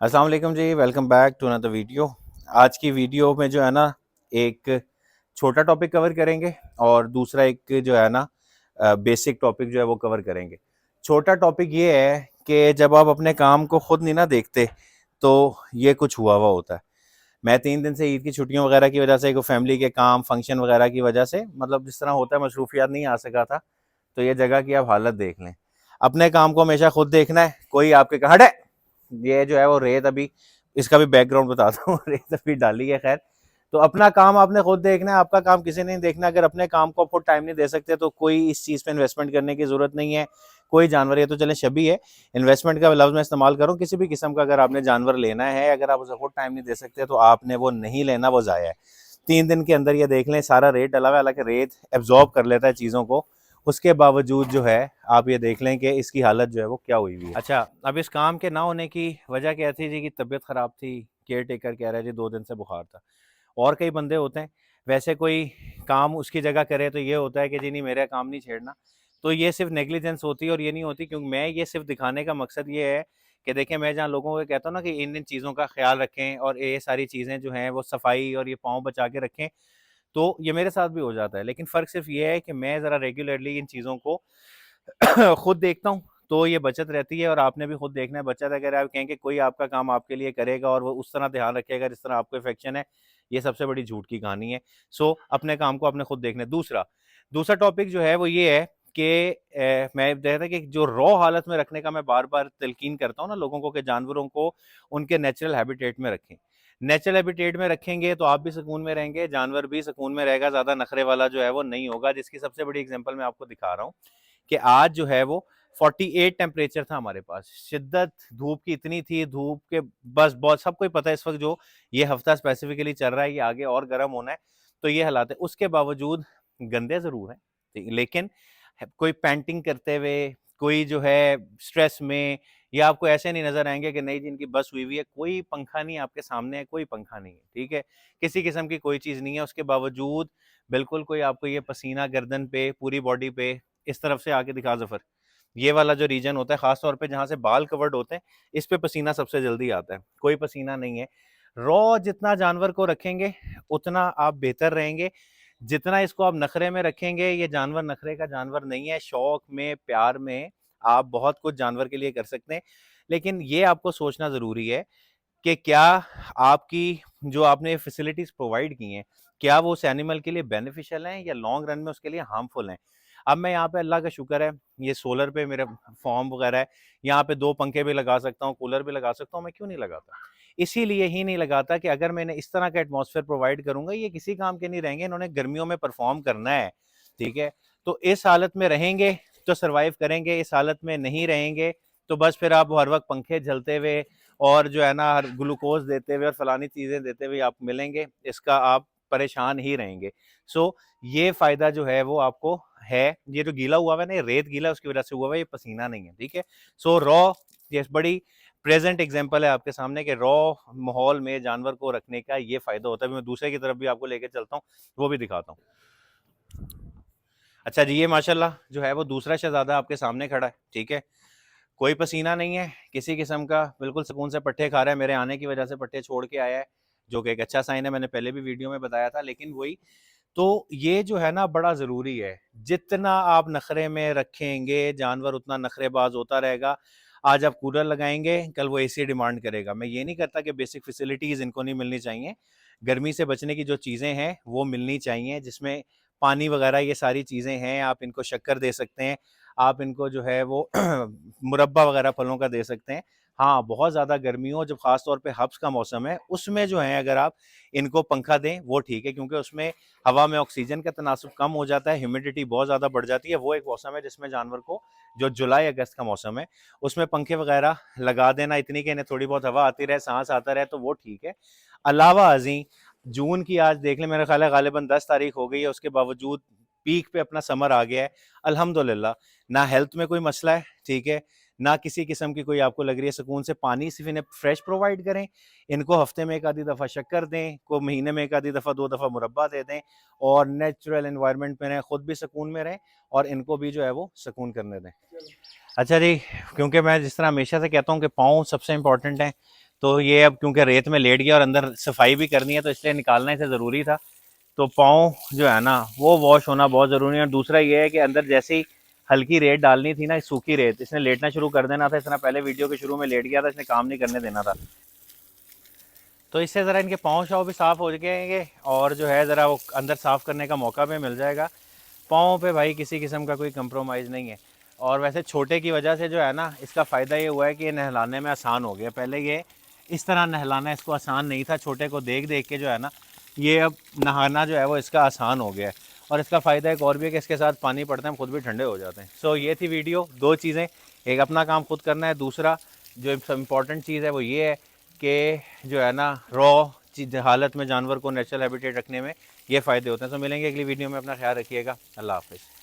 अस्सलाम वालेकुम जी, welcome back to another video. आज की वीडियो में जो है ना, एक छोटा टॉपिक कवर करेंगे और दूसरा एक जो है ना बेसिक टॉपिक जो है वो कवर करेंगे। छोटा टॉपिक ये है कि जब आप अपने काम को खुद नहीं ना देखते तो ये कुछ हुआ हुआ होता है। मैं 3 दिन से ईद की छुट्टियों वगैरह की वजह से फैमिली के काम फंक्शन वगैरह की वजह से मतलब जिस तरह होता है मसरूफियात नहीं आ सका था। तो ये जगह की आप हालत देख लें। अपने काम को हमेशा खुद देखना है, कोई आपके कहा हट है। ये जो है वो रेत अभी, इसका भी बैकग्राउंड बताता हूँ रेत अभी डाली है। खैर, तो अपना काम आपने खुद देखना है, आपका काम किसी ने नहीं देखना। अगर अपने काम को खुद टाइम नहीं दे सकते तो कोई इस चीज़ पे इन्वेस्टमेंट करने की ज़रूरत नहीं है। कोई जानवर, ये तो चले शबी है, इन्वेस्टमेंट का लफ्ज़ मैं इस्तेमाल करूँ किसी भी किस्म का। अगर आपने जानवर लेना है, अगर आप उसे खुद टाइम नहीं दे सकते तो आपने वो नहीं लेना, वो ज़ाया है। 3 दिन के अंदर ये देख लें सारा रेत डला हुआ है, हालांकि रेत एब्जॉर्ब कर लेता है चीज़ों को। उसके बावजूद जो है आप ये देख लें कि इसकी हालत जो है वो क्या हुई हुई है। अच्छा, अब इस काम के ना होने की वजह क्या थी जी? कि तबीयत ख़राब थी। केयर टेकर कह रहा है जी 2 दिन से बुखार था। और कई बंदे होते हैं, वैसे कोई काम उसकी जगह करे तो ये होता है कि जी नहीं, मेरा काम नहीं छेड़ना। तो ये सिर्फ नेग्लिजेंस होती है और ये नहीं होती। क्योंकि मैं ये सिर्फ दिखाने का मकसद ये है कि देखें, मैं जहाँ लोगों को कहता हूँ ना कि इन इन चीज़ों का ख्याल रखें और ये सारी चीज़ें जो हैं वो सफाई और ये पाँव बचा के रखें, तो ये मेरे साथ भी हो जाता है। लेकिन फ़र्क सिर्फ ये है कि मैं ज़रा रेगुलरली इन चीज़ों को खुद देखता हूँ, तो ये बचत रहती है। और आपने भी खुद देखना है बचत। अगर आप कहें कि कोई आपका काम आपके लिए करेगा और वो उस तरह ध्यान रखेगा जिस तरह आपको इफेक्शन है, ये सबसे बड़ी झूठ की कहानी है। सो अपने काम को आपने खुद देखना है। दूसरा दूसरा टॉपिक जो है वो ये है कि मैं कहता कि जो रॉ हालत में रखने का मैं बार बार तलकीन करता हूँ ना लोगों को, कि जानवरों को उनके नेचुरल हैबिटेट में रखें। नेचुरल हैबिटेट में रखेंगे तो आप भी सुकून में रहेंगे, जानवर भी सुकून में रहेगा, ज़्यादा नखरे वाला जो है वो नहीं होगा। जिसकी सबसे बड़ी एग्जांपल मैं आपको दिखा रहा हूँ कि आज जो है वो 48 टेम्परेचर था हमारे पास। शिद्दत धूप की इतनी थी, धूप के बस बहुत सबको ही पता है इस वक्त जो ये हफ्ता स्पेसिफिकली चल रहा है, ये आगे और गर्म होना है। तो ये हालात है। उसके बावजूद गंदे जरूर हैं, लेकिन कोई पेंटिंग करते हुए, कोई जो है स्ट्रेस में, या आपको ऐसे नहीं नजर आएंगे कि नहीं जिनकी बस हुई हुई है। कोई पंखा नहीं आपके सामने है, कोई पंखा नहीं है, ठीक है, किसी किस्म की कोई चीज नहीं है। उसके बावजूद बिल्कुल कोई आपको ये पसीना गर्दन पे, पूरी बॉडी पे, इस तरफ से आके दिखा जफर, ये वाला जो रीजन होता है खासतौर पे जहां से बाल कवर्ड होते हैं, इस पे पसीना सबसे जल्दी आता है। कोई पसीना नहीं है। रॉ जितना जानवर को रखेंगे उतना आप बेहतर रहेंगे। जितना इसको आप नखरे में रखेंगे, ये जानवर नखरे का जानवर नहीं है। शौक में, प्यार में आप बहुत कुछ जानवर के लिए कर सकते हैं। लेकिन ये आपको सोचना जरूरी है कि क्या आपकी जो आपने फैसिलिटीज प्रोवाइड की हैं, क्या वो उस एनिमल के लिए बेनिफिशियल हैं या लॉन्ग रन में उसके लिए हार्मफुल हैं। अब मैं यहाँ पे, अल्लाह का शुक्र है, ये सोलर पे मेरा फॉर्म वगैरह है। यहाँ पे 2 पंखे भी लगा सकता हूँ, कूलर भी लगा सकता हूँ। मैं क्यों नहीं लगाता? इसीलिए ही नहीं लगाता कि अगर मैंने इस तरह का एटमॉस्फेयर प्रोवाइड करूंगा, ये किसी काम के नहीं रहेंगे। इन्होंने गर्मियों में परफॉर्म करना है, ठीक है। तो इस हालत में रहेंगे तो सर्वाइव करेंगे, इस हालत में नहीं रहेंगे तो बस फिर आप हर वक्त पंखे झलते हुए और जो है ना ग्लूकोज देते हुए और फलानी चीज़ें देते हुए आप मिलेंगे, इसका आप परेशान ही रहेंगे। सो ये फ़ायदा जो है वो आपको है। ये जो गीला हुआ है ना, ये रेत गीला उसकी वजह से हुआ है, ये पसीना नहीं है, ठीक है। सो रॉ, ये बड़ी प्रेजेंट एग्जांपल है आपके सामने कि रॉ माहौल में जानवर को रखने का ये फ़ायदा होता है। मैं दूसरे की तरफ भी आपको लेके चलता हूँ, वो भी दिखाता हूँ। अच्छा जी, ये माशाल्लाह जो है वो दूसरा शहजादा आपके सामने खड़ा है, ठीक है। कोई पसीना नहीं है किसी किस्म का, बिल्कुल सुकून से पट्टे खा रहा है। मेरे आने की वजह से पट्टे छोड़ के आया है, जो कि एक अच्छा साइन है। मैंने पहले भी वीडियो में बताया था। लेकिन वही, तो ये जो है ना बड़ा ज़रूरी है। जितना आप नखरे में रखेंगे जानवर उतना नखरेबाज होता रहेगा। आज आप कूलर लगाएंगे, कल वो एसी डिमांड करेगा। मैं ये नहीं करता कि बेसिक फैसिलिटीज़ इनको नहीं मिलनी चाहिए। गर्मी से बचने की जो चीज़ें हैं वो मिलनी चाहिए, जिसमें पानी वगैरह ये सारी चीज़ें हैं। आप इनको शक्कर दे सकते हैं, आप इनको जो है वो मुरब्बा वगैरह फलों का दे सकते हैं। हाँ, बहुत ज़्यादा गर्मी हो, जब ख़ास तौर पे हब्स का मौसम है, उसमें जो है अगर आप इनको पंखा दें वो ठीक है, क्योंकि उसमें हवा में ऑक्सीजन का तनासुब कम हो जाता है, ह्यूमिडिटी बहुत ज़्यादा बढ़ जाती है। वो एक मौसम है जिसमें जानवर को, जो जुलाई अगस्त का मौसम है, उसमें पंखे वगैरह लगा देना, इतनी कि इन्हें थोड़ी बहुत हवा आती रहे, सांस आता रहे, तो वो ठीक है। अलावा अजी जून की आज देख लें, मेरा ख्याल है गालिबन 10 तारीख हो गई है, उसके बावजूद पीक पे अपना समर आ गया है, अल्हम्दुलिल्लाह। ना हेल्थ में कोई मसला है, ठीक है, ना किसी किस्म की कोई आपको लग रही है। सुकून से पानी सिर्फ इन्हें फ्रेश प्रोवाइड करें, इनको हफ्ते में एक आधी दफ़ा शक्कर दें, को महीने में एक आधी दफ़ा 2 दफ़ा मुरब्बा दे दें, और नेचुरल एनवायरनमेंट में रहें, खुद भी सुकून में रहें और इनको भी जो है वो सुकून करने दें। अच्छा जी, क्योंकि मैं जिस तरह हमेशा से कहता हूँ कि पाँव सबसे इंपॉर्टेंट है, तो ये अब क्योंकि रेत में लेट गया और अंदर सफाई भी करनी है तो इसलिए निकालना इसे ज़रूरी था। तो पाँव जो है ना वो वॉश होना बहुत ज़रूरी है। और दूसरा ये है कि अंदर जैसे ही हल्की रेत डालनी थी ना, सूखी रेत, इसने लेटना शुरू कर देना था। इसने पहले वीडियो के शुरू में लेट गया था, इसने काम नहीं करने देना था। तो इससे ज़रा इनके पाँव शाँव भी साफ़ हो जाएंगे और जो है ज़रा वो अंदर साफ़ करने का मौका भी मिल जाएगा। पाँव पे भाई किसी किस्म का कोई कंप्रोमाइज़ नहीं है। और वैसे छोटे की वजह से जो है ना इसका फ़ायदा ये हुआ है कि ये नहलाने में आसान हो गया। पहले ये इस तरह नहलाना इसको आसान नहीं था, छोटे को देख देख के जो है ना ये अब नहाना जो है वो इसका आसान हो गया है। और इसका फ़ायदा एक और भी है कि इसके साथ पानी पड़ता है, हम खुद भी ठंडे हो जाते हैं। सो ये थी वीडियो, दो चीज़ें, एक अपना काम खुद करना है, दूसरा जो इम्पॉर्टेंट चीज़ है वो ये है कि जो है ना रॉ हालत में जानवर को नेचुरल हैबिटेट रखने में ये फ़ायदे होते हैं। तो मिलेंगे अगली वीडियो में, अपना ख्याल रखिएगा। अल्लाह हाफ़िज़।